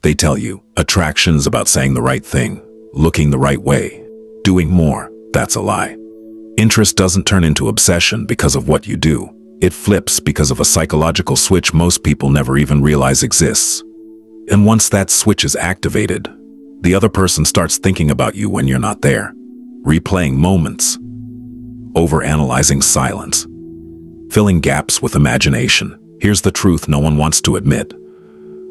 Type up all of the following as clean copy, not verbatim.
They tell you, attraction is about saying the right thing, looking the right way, doing more. That's a lie. Interest doesn't turn into obsession because of what you do. It flips because of a psychological switch most people never even realize exists. And once that switch is activated, the other person starts thinking about you when you're not there, replaying moments, overanalyzing silence, filling gaps with imagination. Here's the truth no one wants to admit.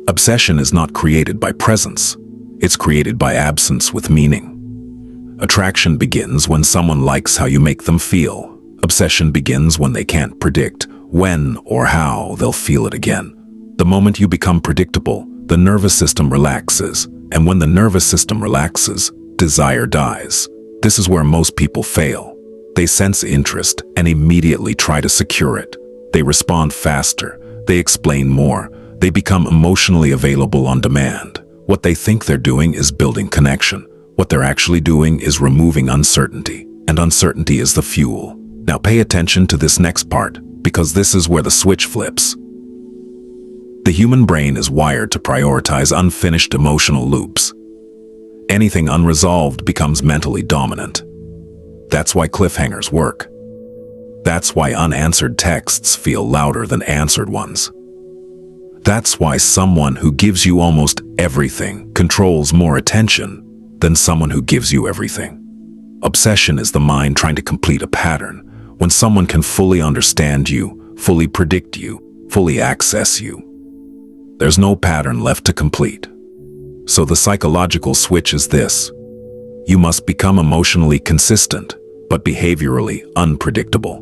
Obsession is not created by presence. It's created by absence with meaning. Attraction begins when someone likes how you make them feel. Obsession begins when they can't predict when or how they'll feel it again. The moment you become predictable, the nervous system relaxes, and when the nervous system relaxes, desire dies. This is where most people fail. They sense interest and immediately try to secure it. They respond faster. They explain more. They become emotionally available on demand. What they think they're doing is building connection. What they're actually doing is removing uncertainty, and uncertainty is the fuel. Now pay attention to this next part, because this is where the switch flips. The human brain is wired to prioritize unfinished emotional loops. Anything unresolved becomes mentally dominant. That's why cliffhangers work. That's why unanswered texts feel louder than answered ones. That's why someone who gives you almost everything controls more attention than someone who gives you everything. Obsession is the mind trying to complete a pattern. When someone can fully understand you, fully predict you, fully access you, there's no pattern left to complete. So the psychological switch is this. You must become emotionally consistent, but behaviorally unpredictable.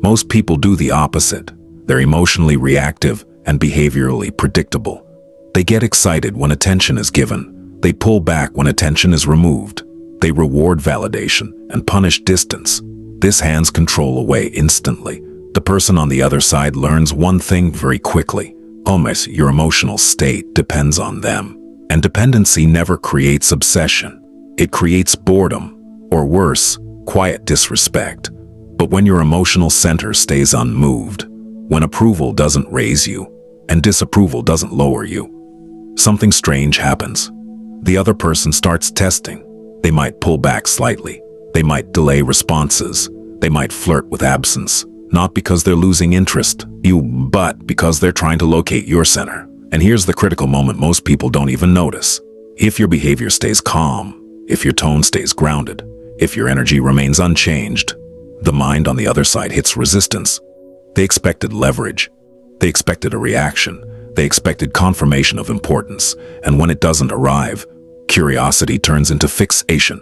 Most people do the opposite. They're emotionally reactive and behaviorally predictable. They get excited when attention is given. They pull back when attention is removed. They reward validation and punish distance. This hands control away instantly. The person on the other side learns one thing very quickly. Almost your emotional state depends on them. And dependency never creates obsession. It creates boredom, or worse, quiet disrespect. But when your emotional center stays unmoved, when approval doesn't raise you, and disapproval doesn't lower you, something strange happens. The other person starts testing. They might pull back slightly. They might delay responses. They might flirt with absence, not because they're losing interest, but because they're trying to locate your center. And here's the critical moment most people don't even notice. If your behavior stays calm, if your tone stays grounded, if your energy remains unchanged, the mind on the other side hits resistance. They expected leverage. They expected a reaction. They expected confirmation of importance. And when it doesn't arrive, curiosity turns into fixation.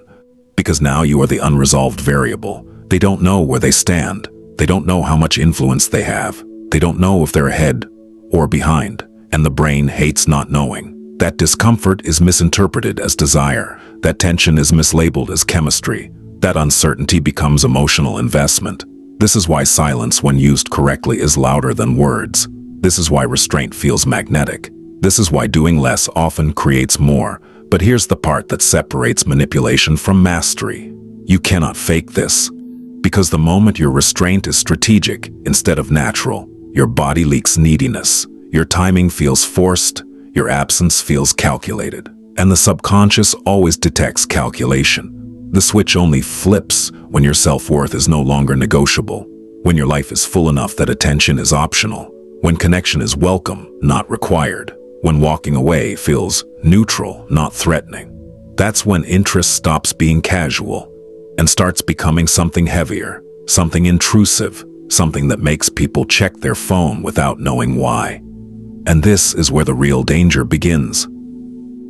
Because now you are the unresolved variable. They don't know where they stand. They don't know how much influence they have. They don't know if they're ahead or behind. And the brain hates not knowing. That discomfort is misinterpreted as desire. That tension is mislabeled as chemistry. That uncertainty becomes emotional investment. This is why silence, when used correctly, is louder than words. This is why restraint feels magnetic. This is why doing less often creates more. But here's the part that separates manipulation from mastery. You cannot fake this. Because the moment your restraint is strategic instead of natural, your body leaks neediness. Your timing feels forced, your absence feels calculated, and the subconscious always detects calculation. The switch only flips when your self-worth is no longer negotiable, when your life is full enough that attention is optional, when connection is welcome, not required, when walking away feels neutral, not threatening. That's when interest stops being casual and starts becoming something heavier, something intrusive, something that makes people check their phone without knowing why. And this is where the real danger begins.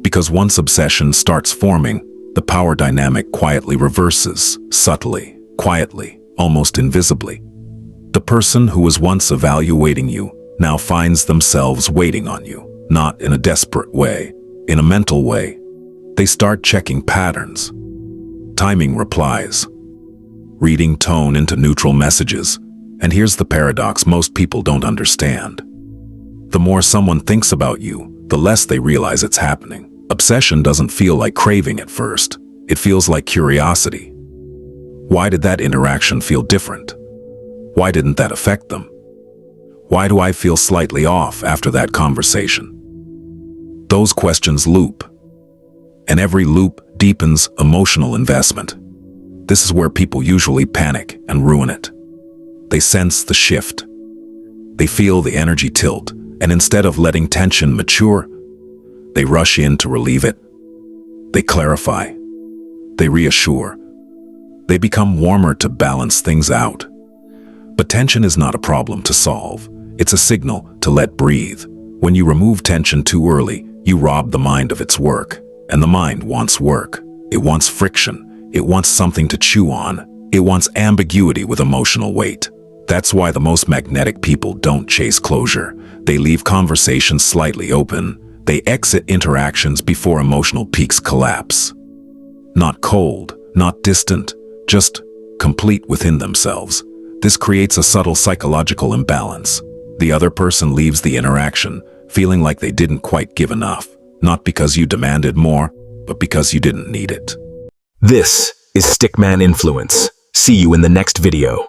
Because once obsession starts forming, the power dynamic quietly reverses, subtly, quietly, almost invisibly. The person who was once evaluating you now finds themselves waiting on you, not in a desperate way, in a mental way. They start checking patterns, timing replies, reading tone into neutral messages. And here's the paradox most people don't understand. The more someone thinks about you, the less they realize it's happening. Obsession doesn't feel like craving at first. It feels like curiosity. Why did that interaction feel different? Why didn't that affect them? Why do I feel slightly off after that conversation? Those questions loop, and every loop deepens emotional investment. This is where people usually panic and ruin it. They sense the shift. They feel the energy tilt, and instead of letting tension mature, they rush in to relieve it. They clarify. They reassure. They become warmer to balance things out. But tension is not a problem to solve. It's a signal to let breathe. When you remove tension too early, you rob the mind of its work. And the mind wants work. It wants friction. It wants something to chew on. It wants ambiguity with emotional weight. That's why the most magnetic people don't chase closure. They leave conversations slightly open. They exit interactions before emotional peaks collapse. Not cold, not distant, just complete within themselves. This creates a subtle psychological imbalance. The other person leaves the interaction feeling like they didn't quite give enough, not because you demanded more, but because you didn't need it. This is Stickman Influence. See you in the next video.